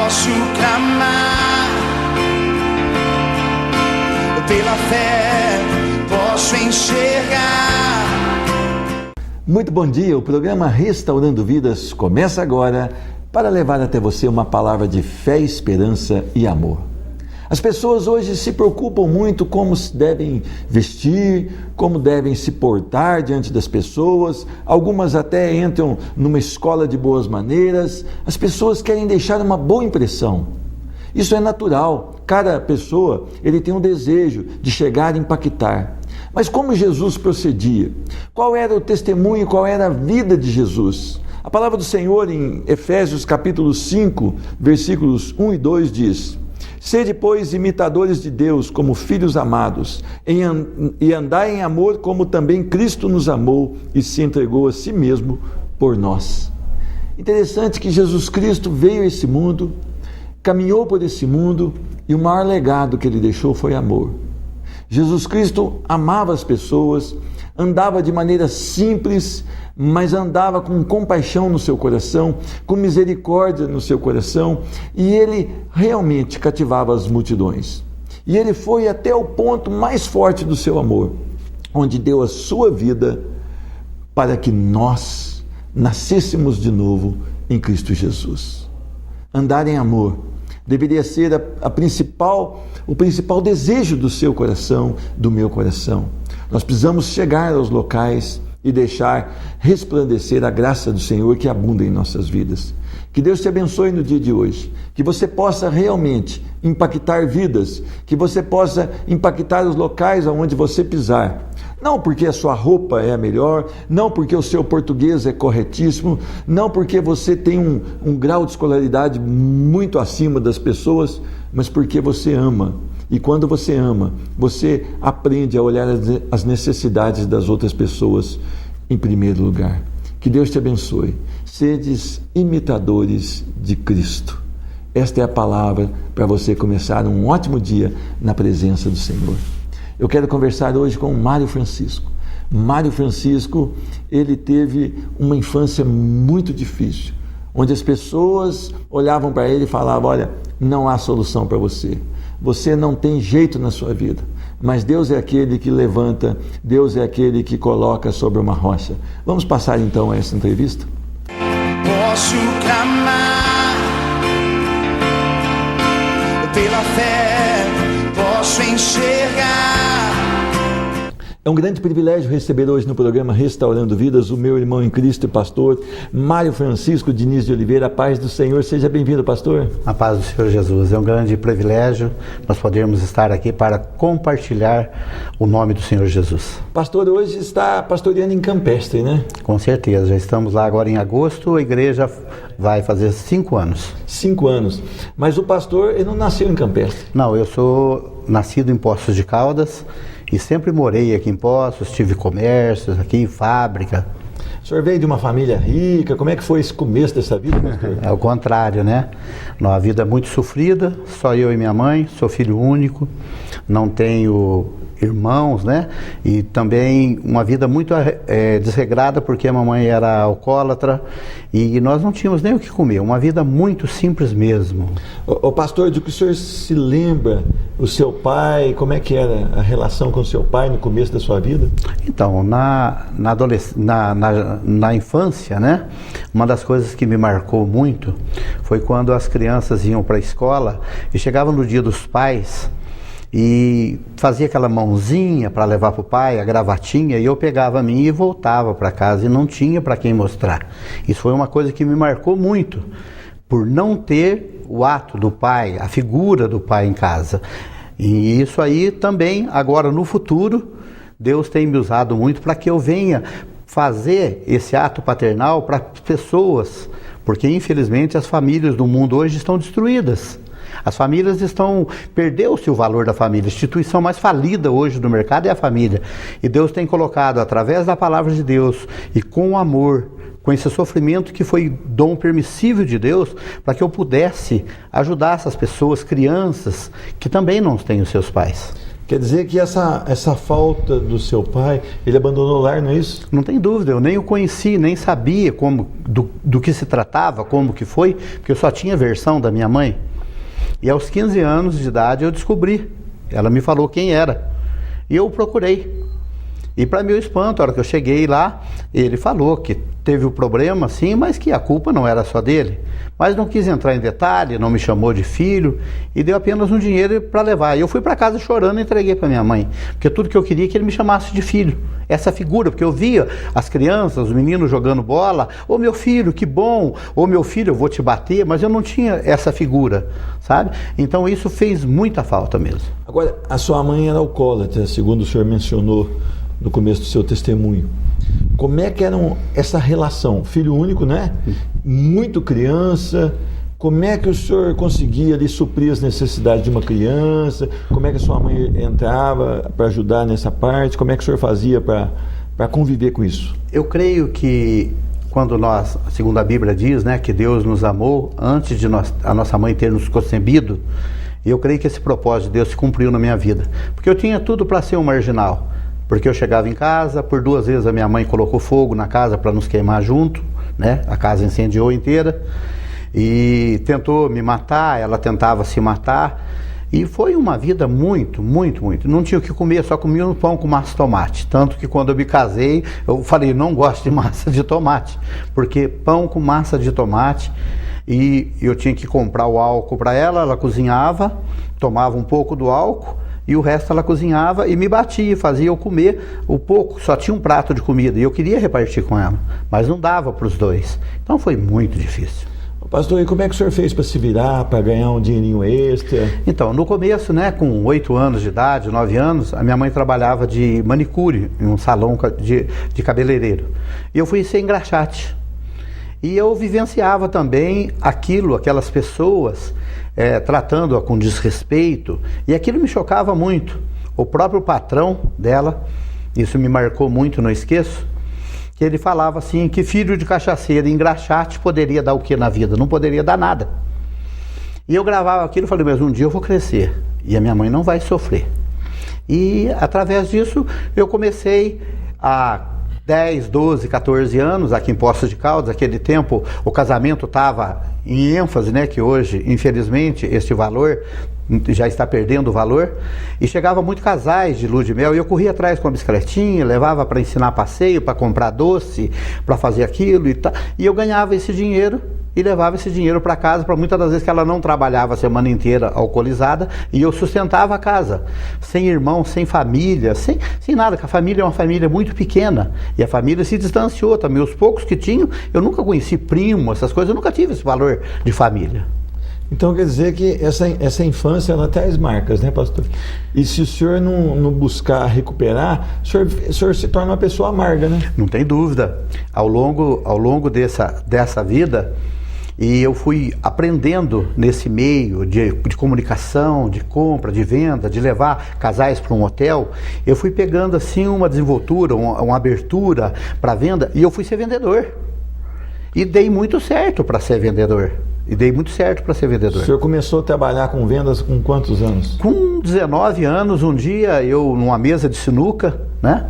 posso clamar, pela fé posso enxergar. Muito bom dia, o programa Restaurando Vidas começa agora para levar até você uma palavra de fé, esperança e amor. As pessoas hoje se preocupam muito como se devem vestir, como devem se portar diante das pessoas, algumas até entram numa escola de boas maneiras, as pessoas querem deixar uma boa impressão. Isso é natural, cada pessoa ele tem um desejo de chegar e impactar. Mas como Jesus procedia? Qual era o testemunho, qual era a vida de Jesus? A palavra do Senhor em Efésios capítulo 5, versículos 1 e 2 diz: Sede, pois, imitadores de Deus como filhos amados, e andai em amor como também Cristo nos amou e se entregou a si mesmo por nós. Interessante que Jesus Cristo veio a esse mundo, caminhou por esse mundo e o maior legado que ele deixou foi amor. Jesus Cristo amava as pessoas, andava de maneira simples, mas andava com compaixão no seu coração, com misericórdia no seu coração, e ele realmente cativava as multidões. E ele foi até o ponto mais forte do seu amor, onde deu a sua vida para que nós nascêssemos de novo em Cristo Jesus. Andar em amor deveria ser o principal desejo do seu coração, do meu coração. Nós precisamos chegar aos locais e deixar resplandecer a graça do Senhor que abunda em nossas vidas. Que Deus te abençoe no dia de hoje, que você possa realmente impactar vidas, que você possa impactar os locais aonde você pisar. Não porque a sua roupa é a melhor, não porque o seu português é corretíssimo, não porque você tem um grau de escolaridade muito acima das pessoas, mas porque você ama. E quando você ama, você aprende a olhar as necessidades das outras pessoas em primeiro lugar. Que Deus te abençoe. Sedes imitadores de Cristo. Esta é a palavra para você começar um ótimo dia na presença do Senhor. Eu quero conversar hoje com o Mário Francisco. Mário Francisco, ele teve uma infância muito difícil, onde as pessoas olhavam para ele e falavam: olha, não há solução para você. Você não tem jeito na sua vida, mas Deus é aquele que levanta, Deus é aquele que coloca sobre uma rocha. Vamos passar então a essa entrevista? Posso clamar, pela fé posso enxergar. É um grande privilégio receber hoje no programa Restaurando Vidas o meu irmão em Cristo e pastor Mário Francisco Diniz de Oliveira. A paz do Senhor, seja bem-vindo, pastor. A paz do Senhor Jesus, é um grande privilégio nós podermos estar aqui para compartilhar o nome do Senhor Jesus. Pastor, hoje está pastoreando em Campestre, né? Com certeza, já estamos lá agora em agosto, a igreja vai fazer 5 anos. 5 anos, mas o pastor, ele não nasceu em Campestre? Não, eu sou nascido em Poços de Caldas, e sempre morei aqui em Poços, tive comércios aqui, fábrica. O senhor veio de uma família rica, como é que foi esse começo dessa vida, pastor? É o contrário, né? Uma vida muito sofrida, só eu e minha mãe, sou filho único, não tenho irmãos, né? E também uma vida muito desregrada, porque a mamãe era alcoólatra e nós não tínhamos nem o que comer, uma vida muito simples mesmo. Ô pastor, do que o senhor se lembra, o seu pai, como é que era a relação com o seu pai no começo da sua vida? Então, na infância, né? Uma das coisas que me marcou muito foi quando as crianças iam para a escola e chegavam no dia dos pais e fazia aquela mãozinha para levar para o pai, a gravatinha, e eu pegava a minha e voltava para casa e não tinha para quem mostrar. Isso foi uma coisa que me marcou muito, por não ter o ato do pai, a figura do pai em casa. E isso aí também, agora no futuro, Deus tem me usado muito para que eu venha fazer esse ato paternal para pessoas, porque infelizmente as famílias do mundo hoje estão destruídas. As famílias perdeu-se o valor da família. A instituição mais falida hoje do mercado é a família. E Deus tem colocado, através da palavra de Deus e com amor, com esse sofrimento que foi dom permissível de Deus, para que eu pudesse ajudar essas pessoas, crianças, que também não têm os seus pais. Quer dizer que essa falta do seu pai, ele abandonou o lar, não é isso? Não tem dúvida, eu nem o conheci, nem sabia do que se tratava, como que foi, porque eu só tinha versão da minha mãe. E aos 15 anos de idade eu descobri, ela me falou quem era, e eu o procurei. E para meu espanto, a hora que eu cheguei lá, ele falou que teve o problema sim, mas que a culpa não era só dele. Mas não quis entrar em detalhe, não me chamou de filho e deu apenas um dinheiro para levar. E eu fui para casa chorando e entreguei para minha mãe, porque tudo que eu queria é que ele me chamasse de filho. Essa figura, porque eu via as crianças, os meninos jogando bola, ô meu filho, que bom, ô meu filho, eu vou te bater, mas eu não tinha essa figura, sabe? Então isso fez muita falta mesmo. Agora, a sua mãe era alcoólatra, segundo o senhor mencionou no começo do seu testemunho. Como é que era essa relação? Filho único, né? Muito criança. Como é que o senhor conseguia ali suprir as necessidades de uma criança? Como é que a sua mãe entrava para ajudar nessa parte? Como é que o senhor fazia para conviver com isso? Eu creio que quando nós, segundo a Bíblia diz, né, que Deus nos amou antes de a nossa mãe ter nos concebido, eu creio que esse propósito de Deus se cumpriu na minha vida. Porque eu tinha tudo para ser um marginal. Porque eu chegava em casa, por 2 vezes a minha mãe colocou fogo na casa para nos queimar junto, né? A casa incendiou inteira e tentou me matar, ela tentava se matar e foi uma vida muito. Não tinha o que comer, só comia um pão com massa de tomate. Tanto que quando eu me casei, eu falei, não gosto de massa de tomate, porque pão com massa de tomate, e eu tinha que comprar o álcool para ela, ela cozinhava, tomava um pouco do álcool, e o resto ela cozinhava e me batia, fazia eu comer o pouco, só tinha um prato de comida e eu queria repartir com ela, mas não dava para os dois. Então foi muito difícil. Pastor, e como é que o senhor fez para se virar, para ganhar um dinheirinho extra? Então, no começo, né, com 8 anos de idade, 9 anos, a minha mãe trabalhava de manicure em um salão de cabeleireiro. E eu fui ser engraxate. E eu vivenciava também aquelas pessoas tratando-a com desrespeito, e aquilo me chocava muito. O próprio patrão dela, isso me marcou muito, não esqueço, que ele falava assim, que filho de cachaceiro e engraxate poderia dar o que na vida? Não poderia dar nada. E eu gravava aquilo e falei, mas um dia eu vou crescer, e a minha mãe não vai sofrer. E através disso eu comecei a 10, 12, 14 anos, aqui em Poços de Caldas. Naquele tempo o casamento estava em ênfase, né, que hoje, infelizmente, este valor já está perdendo o valor, e chegava muito casais de lua de mel, e eu corria atrás com a bicicletinha, levava para ensinar passeio, para comprar doce, para fazer aquilo e tal, e eu ganhava esse dinheiro e levava esse dinheiro para casa, para muitas das vezes que ela não trabalhava a semana inteira alcoolizada, e eu sustentava a casa, sem irmão, sem família, sem nada, porque a família é uma família muito pequena, e a família se distanciou também. Os poucos que tinham, eu nunca conheci primo, essas coisas, eu nunca tive esse valor de família. Então quer dizer que essa infância, ela traz marcas, né, pastor? E se o senhor não buscar recuperar, o senhor se torna uma pessoa amarga, né? Não tem dúvida. Ao longo dessa vida, e eu fui aprendendo nesse meio de comunicação, de compra, de venda, de levar casais para um hotel, eu fui pegando assim uma desenvoltura, uma abertura para venda, e eu fui ser vendedor. E dei muito certo para ser vendedor. O senhor começou a trabalhar com vendas com quantos anos? Com 19 anos, um dia eu numa mesa de sinuca, né?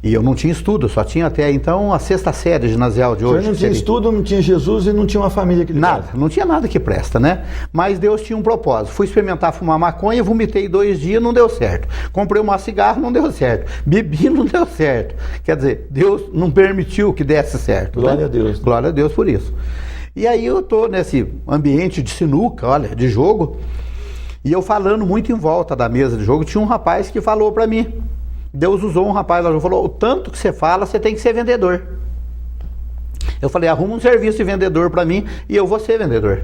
E eu não tinha estudo, só tinha até então a 6ª série ginasial de hoje. O senhor não tinha estudo, não tinha Jesus e não tinha uma família que lhe nada, não tinha nada que presta, né? Mas Deus tinha um propósito. Fui experimentar fumar maconha, vomitei 2 dias, não deu certo. Comprei uma cigarro, não deu certo. Bebi, não deu certo. Quer dizer, Deus não permitiu que desse certo. Glória a Deus. Glória a Deus por isso. E aí eu tô nesse ambiente de sinuca, olha, de jogo, e eu falando muito em volta da mesa de jogo, tinha um rapaz que falou para mim. Deus usou um rapaz lá, falou, o tanto que você fala, você tem que ser vendedor. Eu falei, arruma um serviço de vendedor para mim e eu vou ser vendedor.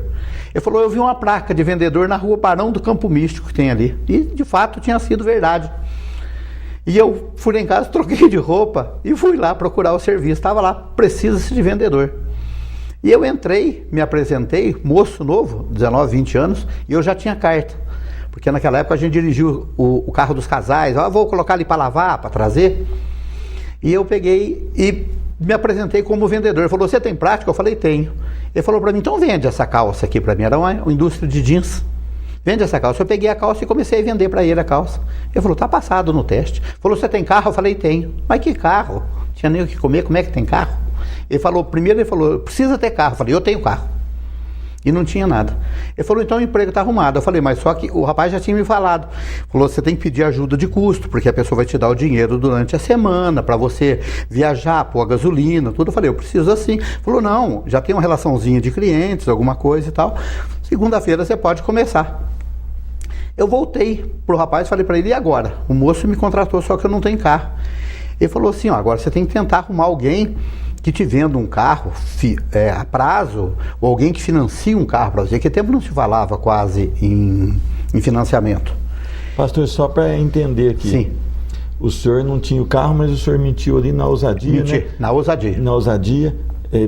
Ele falou, eu vi uma placa de vendedor na rua Barão do Campo Místico que tem ali. E de fato tinha sido verdade. E eu fui lá em casa, troquei de roupa e fui lá procurar o serviço. Estava lá, precisa-se de vendedor. E eu entrei, me apresentei, moço novo, 19, 20 anos, e eu já tinha carta. Porque naquela época a gente dirigiu o carro dos casais, vou colocar ali para lavar, para trazer. E eu peguei e me apresentei como vendedor. Ele falou, você tem prática? Eu falei, tenho. Ele falou para mim, então vende essa calça aqui para mim. Era uma indústria de jeans. vende essa calça. Eu peguei a calça e comecei a vender para ele a calça. Ele falou, tá passado no teste. Falou, você tem carro? Eu falei, tenho. Mas que carro? Tinha nem o que comer, como é que tem carro? Primeiro ele falou, precisa ter carro. Eu falei, eu tenho carro. E não tinha nada. Ele falou, então o emprego está arrumado. Eu falei, mas só que o rapaz já tinha me falado. Falou, você tem que pedir ajuda de custo, porque a pessoa vai te dar o dinheiro durante a semana, para você viajar, pôr a gasolina, tudo. Eu falei, eu preciso assim. Falou, não, já tem uma relaçãozinha de clientes, alguma coisa e tal. Segunda-feira você pode começar. Eu voltei pro rapaz e falei para ele, e agora? O moço me contratou, só que eu não tenho carro. Ele falou assim, ó, agora você tem que tentar arrumar alguém que te venda um carro a prazo, ou alguém que financie um carro para você, que tempo não se falava quase em financiamento. Pastor, só para entender aqui. Sim. O senhor não tinha o carro, mas o senhor mentiu ali na ousadia, Menti, né? Na ousadia. Na ousadia,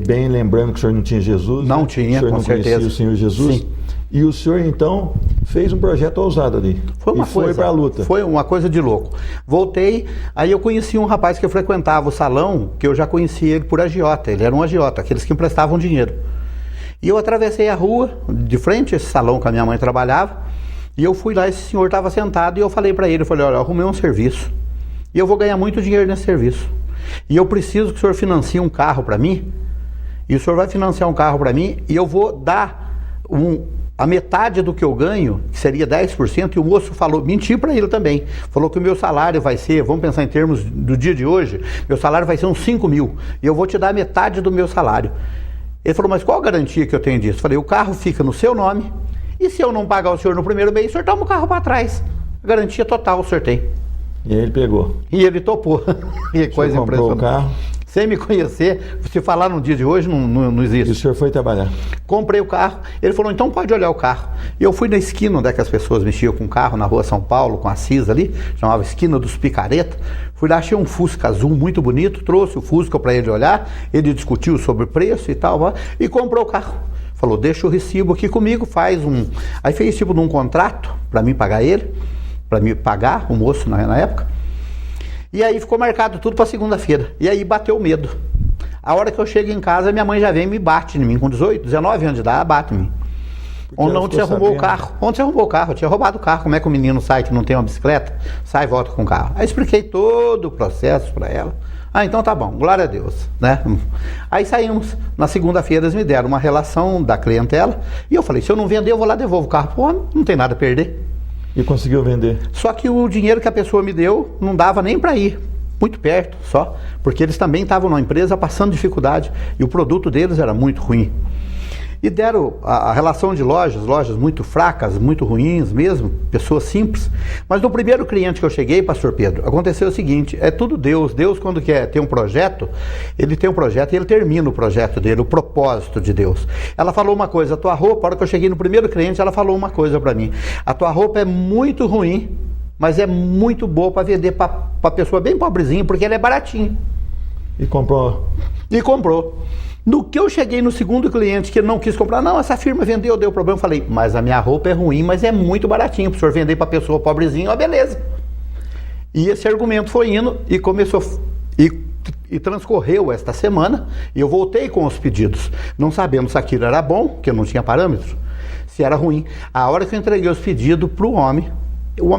bem lembrando que o senhor não tinha Jesus. Não né? tinha, o senhor com não certeza. Conhecia o Senhor Jesus. Sim. E o senhor, então, fez um projeto ousado ali. Foi para a luta. Foi uma coisa de louco. Voltei, aí eu conheci um rapaz que frequentava o salão, que eu já conhecia ele por agiota. Ele era um agiota, aqueles que emprestavam dinheiro. E eu atravessei a rua, de frente a esse salão que a minha mãe trabalhava, e eu fui lá, esse senhor estava sentado, e eu falei para ele, olha, eu arrumei um serviço, e eu vou ganhar muito dinheiro nesse serviço. E eu preciso que o senhor financie um carro para mim, e o senhor vai financiar um carro para mim, e eu vou dar a metade do que eu ganho, que seria 10%, e o moço falou, menti para ele também, falou que o meu salário vai ser, vamos pensar em termos do dia de hoje, meu salário vai ser uns 5 mil, e eu vou te dar metade do meu salário. Ele falou, mas qual a garantia que eu tenho disso? Falei, o carro fica no seu nome, e se eu não pagar o senhor no primeiro mês, o senhor toma o carro para trás. A garantia total, o senhor tem. E aí ele pegou. E ele topou. E coisa comprou impressionante. O carro. Sem me conhecer, se falar no dia de hoje, não existe. E o senhor foi trabalhar? Comprei o carro. Ele falou, então pode olhar o carro. E eu fui na esquina onde é que as pessoas mexiam com o carro, na rua São Paulo, com a Assis ali, chamava Esquina dos Picareta. Fui lá, achei um Fusca azul muito bonito, trouxe o Fusca para ele olhar, ele discutiu sobre o preço e tal, e comprou o carro. Falou, deixa o recibo aqui comigo, faz um... Aí fez tipo de um contrato para mim pagar ele, para me pagar, o moço na época. E aí ficou marcado tudo para segunda-feira. E aí bateu o medo. A hora que eu chego em casa, minha mãe já vem e me bate em mim. Com 18, 19 anos de idade, bate em mim. Onde você arrumou o carro? Onde você arrumou o carro? Eu tinha roubado o carro. Como é que o menino sai que não tem uma bicicleta? Sai e volta com o carro. Aí expliquei todo o processo para ela. Ah, então tá bom, glória a Deus, né? Aí saímos. Na segunda-feira eles me deram uma relação da clientela. E eu falei, se eu não vender, eu vou lá e devolvo o carro. Pô, não tem nada a perder. E conseguiu vender? Só que o dinheiro que a pessoa me deu não dava nem para ir, muito perto só, porque eles também estavam numa empresa passando dificuldade e o produto deles era muito ruim. E deram a relação de lojas muito fracas, muito ruins mesmo, pessoas simples. Mas no primeiro cliente que eu cheguei, pastor Pedro, aconteceu o seguinte, é tudo Deus. Deus quando quer ter um projeto, ele tem um projeto e ele termina o projeto dele, o propósito de Deus. Ela falou uma coisa, a tua roupa, a hora que eu cheguei no primeiro cliente, ela falou uma coisa para mim, a tua roupa é muito ruim, mas é muito boa para vender para pessoa bem pobrezinha, porque ela é baratinha. E comprou? E comprou. No que eu cheguei no segundo cliente que ele não quis comprar, não, essa firma vendeu, deu problema, eu falei, mas a minha roupa é ruim, mas é muito baratinho, para o senhor vender para pessoa pobrezinha, ó, beleza. E esse argumento foi indo e começou, e transcorreu esta semana, e eu voltei com os pedidos, não sabendo se aquilo era bom, que eu não tinha parâmetro, se era ruim. A hora que eu entreguei os pedidos para o homem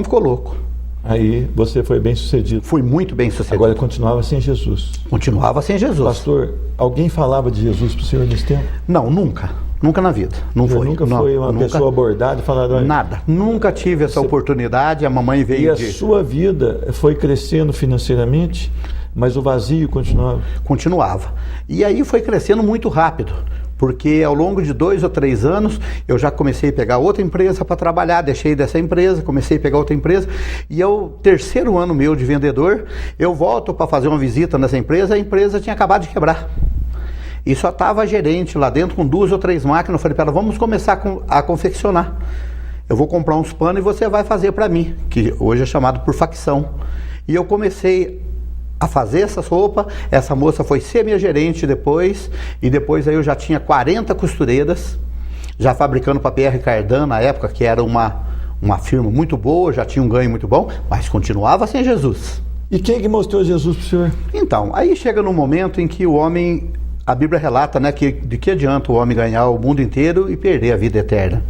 ficou louco. Aí você foi bem sucedido. Fui muito bem sucedido. Agora continuava sem Jesus. Continuava sem Jesus. Pastor, alguém falava de Jesus para o senhor nesse tempo? Não, nunca. Nunca na vida. Não foi. Nunca foi uma pessoa abordada e falada? Nada. Nunca tive essa oportunidade. A mamãe veio E a sua vida foi crescendo financeiramente, mas o vazio continuava? Continuava. E aí foi crescendo muito rápido. Porque ao longo de 2 ou 3 anos, eu já comecei a pegar outra empresa para trabalhar, deixei dessa empresa, comecei a pegar outra empresa, e ao 3º ano meu de vendedor, eu volto para fazer uma visita nessa empresa, a empresa tinha acabado de quebrar. E só estava a gerente lá dentro com 2 ou 3 máquinas, eu falei para ela, vamos começar a confeccionar. Eu vou comprar uns panos e você vai fazer para mim, que hoje é chamado por facção. E eu comecei a fazer essas roupas, essa moça foi ser minha gerente depois, e depois aí eu já tinha 40 costureiras, já fabricando para PR Cardan na época, que era uma firma muito boa, já tinha um ganho muito bom, mas continuava sem Jesus. E quem que mostrou Jesus para o senhor? Então, aí chega no momento em que o homem, a Bíblia relata, né, que de que adianta o homem ganhar o mundo inteiro e perder a vida eterna.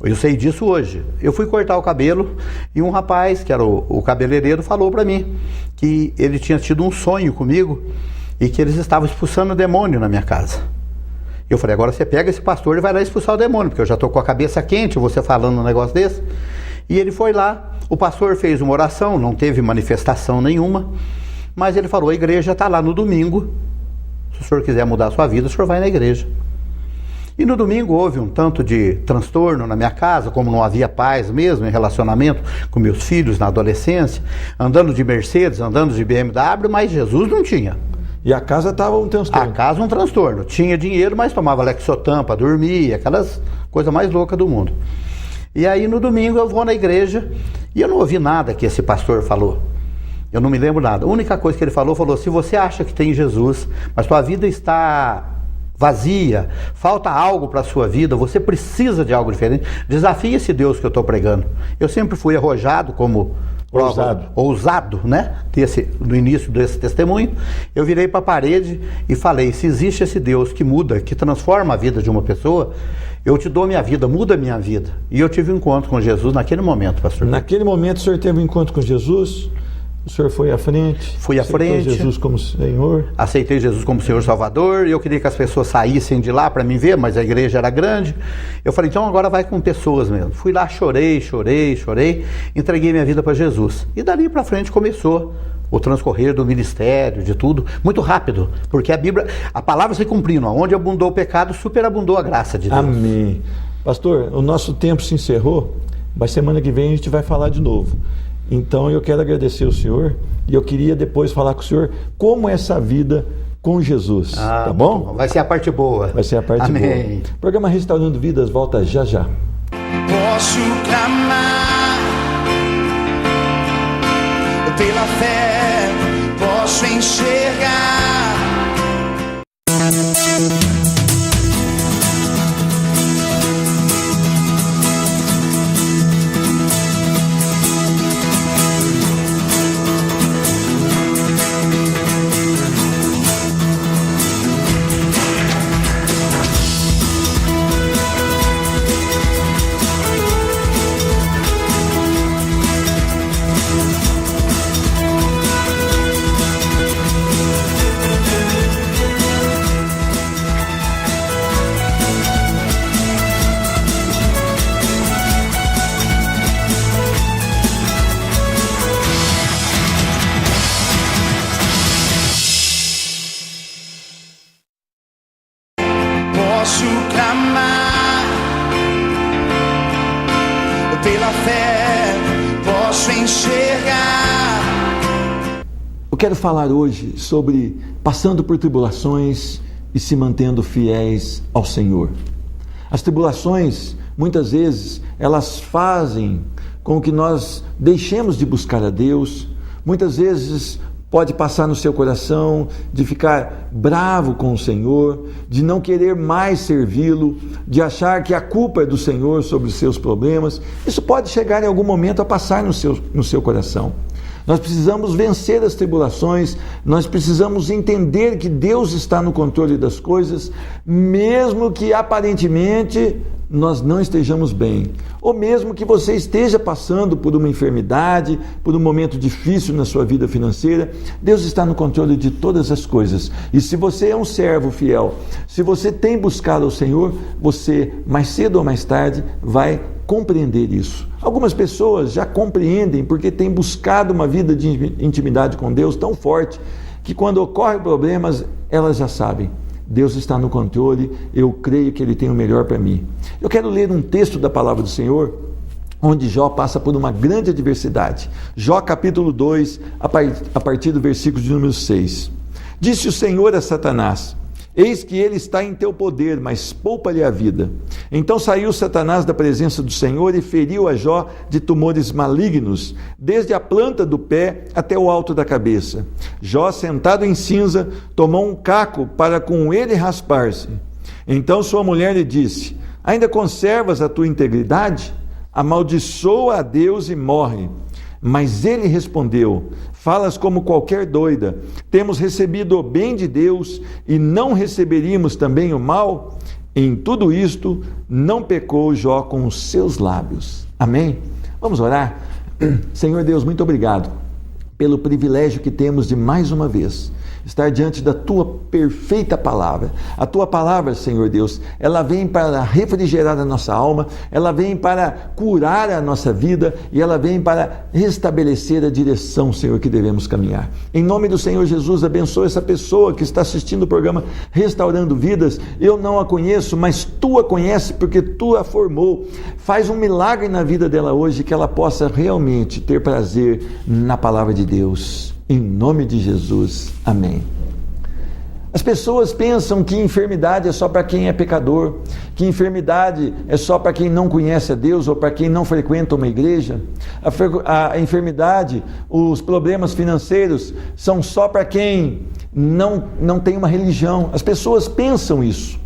Eu sei disso hoje. Eu fui cortar o cabelo e um rapaz, que era o cabeleireiro, falou para mim que ele tinha tido um sonho comigo e que eles estavam expulsando o demônio na minha casa. Eu falei, agora você pega esse pastor e vai lá expulsar o demônio, porque eu já estou com a cabeça quente, você falando um negócio desse. E ele foi lá, o pastor fez uma oração, não teve manifestação nenhuma, mas ele falou, a igreja está lá no domingo, se o senhor quiser mudar a sua vida, o senhor vai na igreja. E no domingo houve um tanto de transtorno na minha casa, como não havia paz mesmo em relacionamento com meus filhos na adolescência, andando de Mercedes, andando de BMW, mas Jesus não tinha. E a casa estava um transtorno? A casa um transtorno. Tinha dinheiro, mas tomava Lexotan para dormir, aquelas coisas mais loucas do mundo. E aí no domingo eu vou na igreja e eu não ouvi nada que esse pastor falou. Eu não me lembro nada. A única coisa que ele falou, se você acha que tem Jesus, mas sua vida está vazia, falta algo para a sua vida, você precisa de algo diferente, desafie esse Deus que eu estou pregando. Eu sempre fui arrojado como ousado, né? No início desse testemunho, eu virei para a parede e falei, se existe esse Deus que muda, que transforma a vida de uma pessoa, eu te dou minha vida, muda a minha vida. E eu tive um encontro com Jesus naquele momento, pastor. Naquele momento o senhor teve um encontro com Jesus? O senhor foi à frente? Fui à frente. Aceitou Jesus como Senhor? Aceitei Jesus como Senhor Salvador. E eu queria que as pessoas saíssem de lá para me ver, mas a igreja era grande. Eu falei, então agora vai com pessoas mesmo. Fui lá, chorei. Entreguei minha vida para Jesus. E dali para frente começou o transcorrer do ministério, de tudo, muito rápido. Porque a palavra se cumprindo. Onde abundou o pecado, superabundou a graça de Deus. Amém. Pastor, o nosso tempo se encerrou, mas semana que vem a gente vai falar de novo. Então eu quero agradecer o senhor e eu queria depois falar com o senhor como é essa vida com Jesus, tá bom? Vai ser a parte boa. Vai ser a parte Amém. boa. O programa Restaurando Vidas volta já já. Posso clamar pela fé, posso enxergar. Posso clamar pela fé, posso enxergar. Eu quero falar hoje sobre passando por tribulações e se mantendo fiéis ao Senhor. As tribulações, muitas vezes, elas fazem com que nós deixemos de buscar a Deus. Muitas vezes pode passar no seu coração de ficar bravo com o Senhor, de não querer mais servi-lo, de achar que a culpa é do Senhor sobre os seus problemas. Isso pode chegar em algum momento a passar no seu coração. Nós precisamos vencer as tribulações, nós precisamos entender que Deus está no controle das coisas, mesmo que aparentemente nós não estejamos bem, ou mesmo que você esteja passando por uma enfermidade, por um momento difícil na sua vida financeira, Deus está no controle de todas as coisas. E se você é um servo fiel, se você tem buscado ao Senhor, você mais cedo ou mais tarde vai compreender isso. Algumas pessoas já compreendem porque têm buscado uma vida de intimidade com Deus tão forte que quando ocorrem problemas, elas já sabem. Deus está no controle, eu creio que Ele tem o melhor para mim. Eu quero ler um texto da palavra do Senhor, onde Jó passa por uma grande adversidade. Jó capítulo 2, a partir do versículo de número 6. Disse o Senhor a Satanás: eis que ele está em teu poder, mas poupa-lhe a vida. Então saiu Satanás da presença do Senhor e feriu a Jó de tumores malignos, desde a planta do pé até o alto da cabeça. Jó, sentado em cinza, tomou um caco para com ele raspar-se. Então sua mulher lhe disse: ainda conservas a tua integridade? Amaldiçoa a Deus e morre. Mas ele respondeu: falas como qualquer doida. Temos recebido o bem de Deus e não receberíamos também o mal? Em tudo isto, não pecou Jó com os seus lábios. Amém? Vamos orar? Senhor Deus, muito obrigado pelo privilégio que temos de mais uma vez estar diante da Tua perfeita palavra. A Tua palavra, Senhor Deus, ela vem para refrigerar a nossa alma, ela vem para curar a nossa vida e ela vem para restabelecer a direção, Senhor, que devemos caminhar. Em nome do Senhor Jesus, abençoa essa pessoa que está assistindo o programa Restaurando Vidas. Eu não a conheço, mas Tu a conheces porque Tu a formou. Faz um milagre na vida dela hoje, que ela possa realmente ter prazer na palavra de Deus. Em nome de Jesus, amém. As pessoas pensam que enfermidade é só para quem é pecador, que enfermidade é só para quem não conhece a Deus ou para quem não frequenta uma igreja. A enfermidade, os problemas financeiros são só para quem não tem uma religião. As pessoas pensam isso.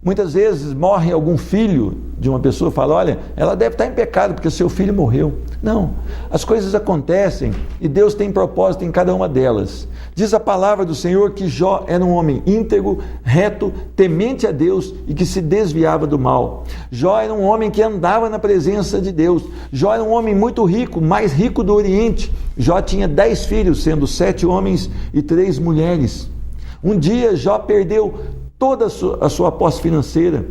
Muitas vezes morre algum filho de uma pessoa e fala, olha, ela deve estar em pecado porque seu filho morreu. Não, as coisas acontecem e Deus tem propósito em cada uma delas. Diz a palavra do Senhor que Jó era um homem íntegro, reto, temente a Deus e que se desviava do mal. Jó era um homem que andava na presença de Deus. Jó era um homem muito rico, mais rico do Oriente. Jó tinha 10 filhos, sendo 7 homens e 3 mulheres. Um dia Jó perdeu toda a sua posse financeira.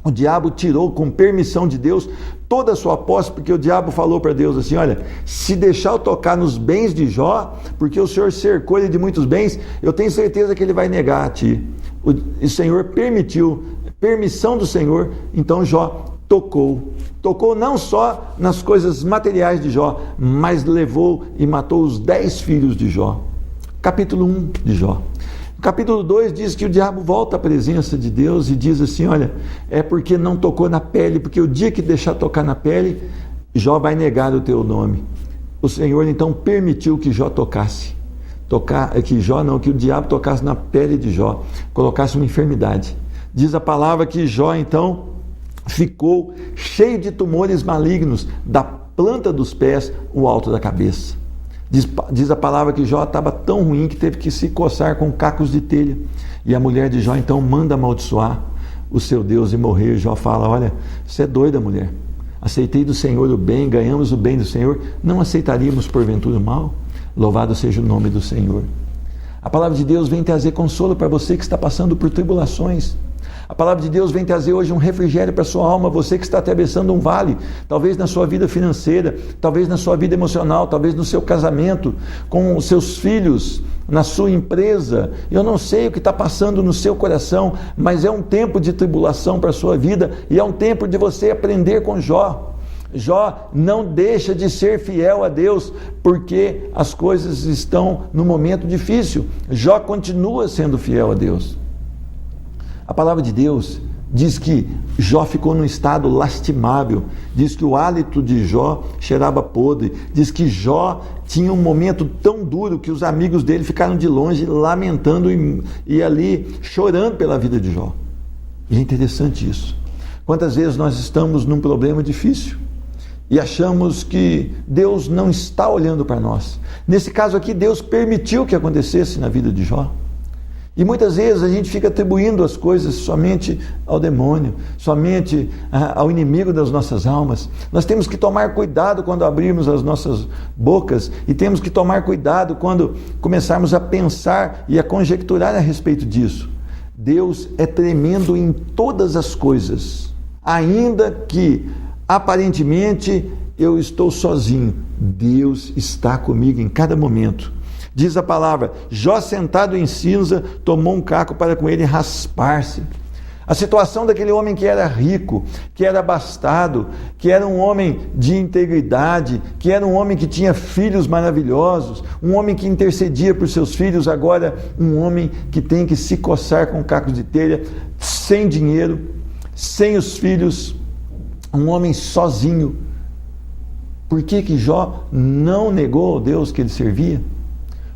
O diabo tirou, com permissão de Deus, toda a sua posse, porque o diabo falou para Deus assim, olha, se deixar eu tocar nos bens de Jó, porque o Senhor cercou ele de muitos bens, eu tenho certeza que ele vai negar a ti. O Senhor permitiu, permissão do Senhor, então Jó tocou não só nas coisas materiais de Jó, mas levou e matou os 10 filhos de Jó. Capítulo 1 de Jó. Capítulo 2 diz que o diabo volta à presença de Deus e diz assim, olha, é porque não tocou na pele, porque o dia que deixar tocar na pele, Jó vai negar o teu nome. O Senhor então permitiu que Jó tocasse. Que o diabo tocasse na pele de Jó, colocasse uma enfermidade. Diz a palavra que Jó então ficou cheio de tumores malignos, da planta dos pés ao alto da cabeça. Diz a palavra que Jó estava tão ruim que teve que se coçar com cacos de telha. E a mulher de Jó então manda amaldiçoar o seu Deus e morrer. Jó fala, olha, você é doida, mulher. Aceitei do Senhor o bem, ganhamos o bem do Senhor, não aceitaríamos porventura o mal? Louvado seja o nome do Senhor. A palavra de Deus vem trazer consolo para você que está passando por tribulações. A palavra de Deus vem trazer hoje um refrigério para a sua alma, você que está atravessando um vale, talvez na sua vida financeira, talvez na sua vida emocional, talvez no seu casamento, com os seus filhos, na sua empresa. Eu não sei o que está passando no seu coração, mas é um tempo de tribulação para a sua vida e é um tempo de você aprender com Jó. Jó não deixa de ser fiel a Deus porque as coisas estão no momento difícil. Jó continua sendo fiel a Deus. A palavra de Deus diz que Jó ficou num estado lastimável, diz que o hálito de Jó cheirava podre, diz que Jó tinha um momento tão duro que os amigos dele ficaram de longe lamentando e ali chorando pela vida de Jó. E é interessante isso. Quantas vezes nós estamos num problema difícil e achamos que Deus não está olhando para nós. Nesse caso aqui, Deus permitiu que acontecesse na vida de Jó. E muitas vezes a gente fica atribuindo as coisas somente ao demônio, somente ao inimigo das nossas almas. Nós temos que tomar cuidado quando abrirmos as nossas bocas e temos que tomar cuidado quando começarmos a pensar e a conjecturar a respeito disso. Deus é tremendo em todas as coisas, ainda que aparentemente eu estou sozinho. Deus está comigo em cada momento. Diz a palavra, Jó sentado em cinza, tomou um caco para com ele raspar-se. A situação daquele homem que era rico, que era abastado, que era um homem de integridade, que era um homem que tinha filhos maravilhosos, um homem que intercedia por seus filhos, agora um homem que tem que se coçar com cacos de telha, sem dinheiro, sem os filhos, um homem sozinho. Por que Jó não negou ao Deus que ele servia?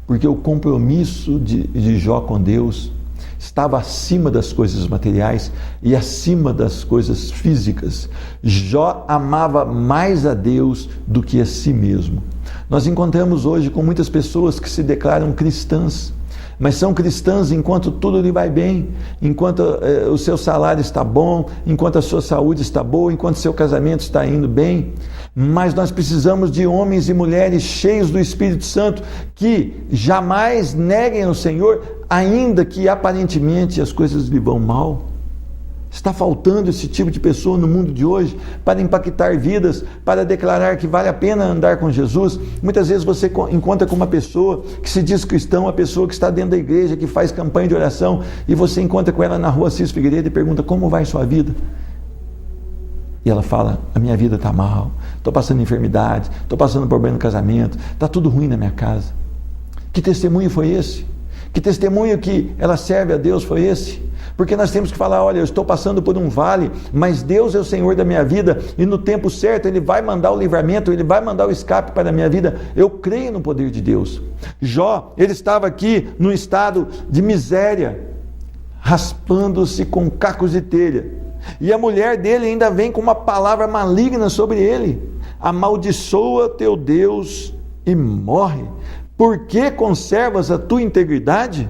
Porque o compromisso de Jó com Deus estava acima das coisas materiais e acima das coisas físicas. Jó amava mais a Deus do que a si mesmo. Nós encontramos hoje com muitas pessoas que se declaram cristãs, mas são cristãs enquanto tudo lhe vai bem, enquanto o seu salário está bom, enquanto a sua saúde está boa, enquanto o seu casamento está indo bem. Mas nós precisamos de homens e mulheres cheios do Espírito Santo que jamais neguem o Senhor, ainda que aparentemente as coisas lhe vão mal. Está faltando esse tipo de pessoa no mundo de hoje para impactar vidas, para declarar que vale a pena andar com Jesus. Muitas vezes você encontra com uma pessoa que se diz cristão, uma pessoa que está dentro da igreja, que faz campanha de oração, e você encontra com ela na rua Assis Figueiredo e pergunta: como vai sua vida? E ela fala: a minha vida está mal, estou passando enfermidade, estou passando problema no casamento, está tudo ruim na minha casa. Que testemunho foi esse? Que testemunho que ela serve a Deus foi esse? Porque nós temos que falar: olha, eu estou passando por um vale, mas Deus é o Senhor da minha vida, e no tempo certo Ele vai mandar o livramento, Ele vai mandar o escape para a minha vida. Eu creio no poder de Deus. Jó, ele estava aqui num estado de miséria, raspando-se com cacos de telha, e a mulher dele ainda vem com uma palavra maligna sobre ele: amaldiçoa teu Deus e morre. Por que conservas a tua integridade?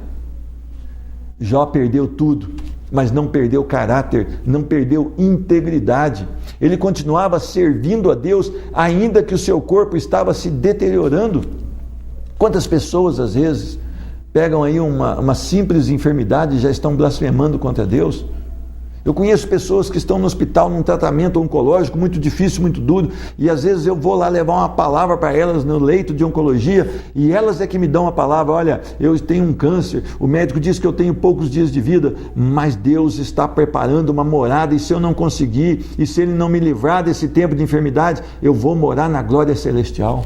Jó perdeu tudo, mas não perdeu caráter, não perdeu integridade. Ele continuava servindo a Deus, ainda que o seu corpo estava se deteriorando. Quantas pessoas às vezes pegam aí uma simples enfermidade e já estão blasfemando contra Deus? Eu conheço pessoas que estão no hospital num tratamento oncológico muito difícil, muito duro, e às vezes eu vou lá levar uma palavra para elas no leito de oncologia, e elas é que me dão a palavra: olha, eu tenho um câncer, o médico diz que eu tenho poucos dias de vida, mas Deus está preparando uma morada, e se eu não conseguir, e se Ele não me livrar desse tempo de enfermidade, eu vou morar na glória celestial.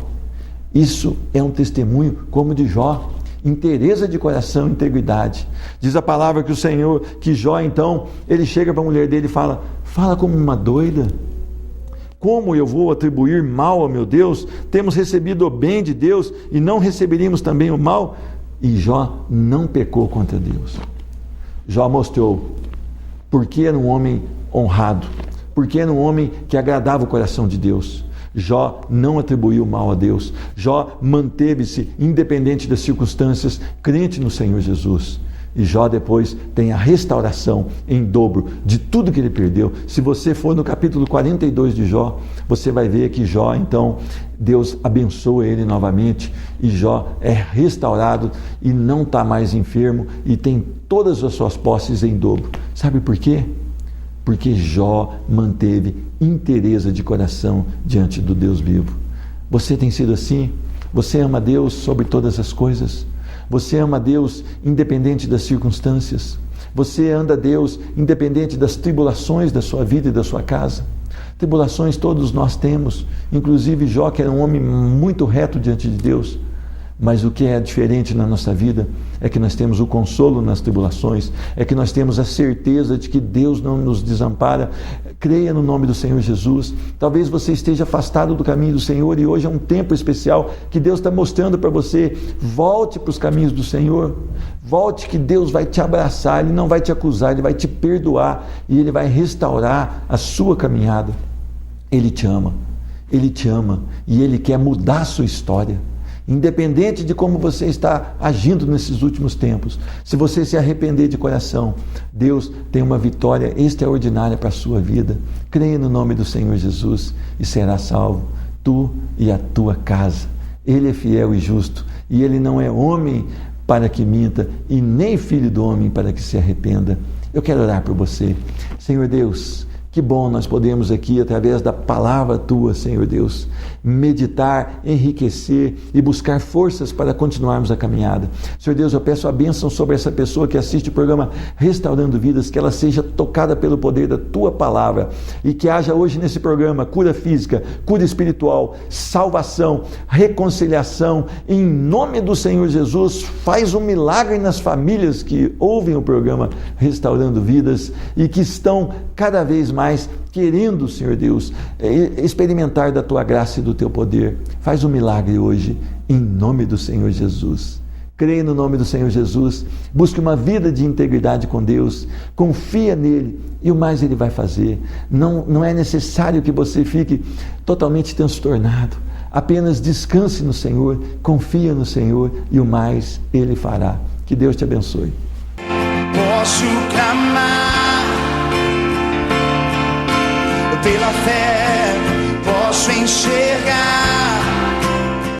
Isso é um testemunho como de Jó. Inteireza de coração, integridade. Diz a palavra que o Senhor, que Jó então, ele chega para a mulher dele e fala: fala como uma doida. Como eu vou atribuir mal ao meu Deus? Temos recebido o bem de Deus e não receberíamos também o mal? E Jó não pecou contra Deus. Jó mostrou porque era um homem honrado, porque era um homem que agradava o coração de Deus. Jó não atribuiu mal a Deus. Jó manteve-se independente das circunstâncias, crente no Senhor Jesus. E Jó depois tem a restauração em dobro de tudo que ele perdeu. Se você for no capítulo 42 de Jó, você vai ver que Jó, então, Deus abençoa ele novamente, e Jó é restaurado e não está mais enfermo e tem todas as suas posses em dobro. Sabe por quê? Porque Jó manteve inteireza de coração diante do Deus vivo. Você tem sido assim? Você ama Deus sobre todas as coisas? Você ama Deus independente das circunstâncias? Você anda a Deus independente das tribulações da sua vida e da sua casa? Tribulações todos nós temos, inclusive Jó, que era um homem muito reto diante de Deus. Mas o que é diferente na nossa vida é que nós temos o consolo nas tribulações, é que nós temos a certeza de que Deus não nos desampara. Creia no nome do Senhor Jesus. Talvez você esteja afastado do caminho do Senhor e hoje é um tempo especial que Deus está mostrando para você: volte para os caminhos do Senhor, volte, que Deus vai te abraçar, Ele não vai te acusar, Ele vai te perdoar e Ele vai restaurar a sua caminhada. Ele te ama e Ele quer mudar a sua história. Independente de como você está agindo nesses últimos tempos, se você se arrepender de coração, Deus tem uma vitória extraordinária para a sua vida. Creia no nome do Senhor Jesus e será salvo, tu e a tua casa. Ele é fiel e justo, e Ele não é homem para que minta, e nem filho do homem para que se arrependa. Eu quero orar por você. Senhor Deus, que bom nós podemos aqui, através da palavra Tua, Senhor Deus, meditar, enriquecer e buscar forças para continuarmos a caminhada. Senhor Deus, eu peço a bênção sobre essa pessoa que assiste o programa Restaurando Vidas, que ela seja tocada pelo poder da Tua palavra e que haja hoje nesse programa cura física, cura espiritual, salvação, reconciliação. Em nome do Senhor Jesus, faz um milagre nas famílias que ouvem o programa Restaurando Vidas e que estão cada vez mais querendo, Senhor Deus, experimentar da Tua graça e do Teu poder. Faz um milagre hoje, em nome do Senhor Jesus. Creia no nome do Senhor Jesus, busque uma vida de integridade com Deus, confia nele e o mais Ele vai fazer. Não é necessário que você fique totalmente transtornado, apenas descanse no Senhor, confia no Senhor e o mais Ele fará. Que Deus te abençoe. Posso clamar pela fé, posso enxergar.